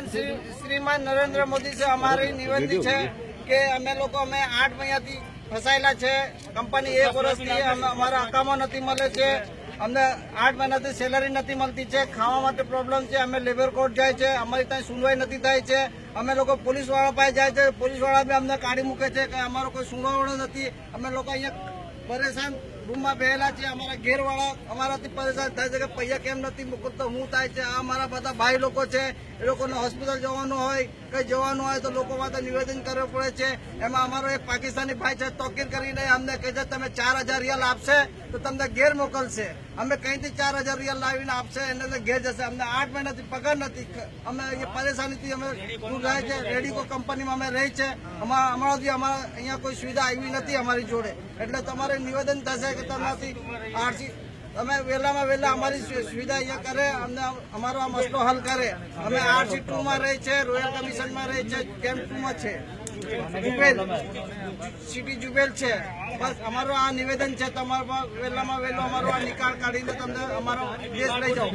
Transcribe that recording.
શ્રીમાન નરેન્દ્ર મોદી છે અમારી નિવેદન છે કે અમે 8 મહિનાથી ફસાયેલા છે। કંપની 1 વર્ષથી અમારા અકાઉમાં નથી મળે છે। અમને 8 મહિનાથી સેલરી નથી મળતી છે। ખાવા માટે પ્રોબ્લેમ છે। અમે લેબર કોર્ટ જાય છે, અમારી ત્યાં સુનવાઈ નથી થાય છે। અમે લોકો પોલીસ વાળા પાસે જાય છે, પોલીસ વાળા બી અમને કાઢી મૂકે છે કે અમારો કોઈ સુનાવણો નથી। અમે લોકો અહીંયા પરેશાન રૂમમાં બેહેલા છે। અમારા ઘેરવાળા અમારાથી પરેશાન થાય છે કે પૈસા કેમ નથી મોકલતો, શું થાય છે। આ અમારા બધા ભાઈ લોકો છે, એ લોકોને હોસ્પિટલ જવાનું હોય, કઈ જવાનું હોય તો લોકો માટે નિવેદન કરવું પડે છે। એમાં અમારો એક પાકિસ્તાની ભાઈ છે, તોકીર કરીને અમને કહે છે તમે 4000 રિયાલ આપશે તો તમને ઘેર મોકલશે। અમે કઈથી 4000 રિયાલ લાવીને આપશે એને ઘેર જશે। અમને 8 મહિનાથી પગાર નથી। અમે અહીંયા પરેશાનીથી અમે દૂર રહે છે। રેડિકો કંપનીમાં અમે રહી છે। અમારાથી અહીંયા કોઈ સુવિધા આવી નથી અમારી જોડે। એટલે તમારે નિવેદન થશે કે તમારાથી આરસી તમે વહેલામાં વહેલા અમારી સુવિધા અહીંયા કરે, અમને અમારો આ મસલો હલ કરે। અમે RC2 માં રહી છે, રોયલ કમિશનમાં રહી છે, કેમ્પ 2 માં છે, જુબેલ સિટી જુબેલ છે। બસ અમારો આ નિવેદન છે, તમારા વહેલામાં વહેલો અમારો આ નિકાલ કાઢીને તમને અમારો દેશ લઈ જાઓ।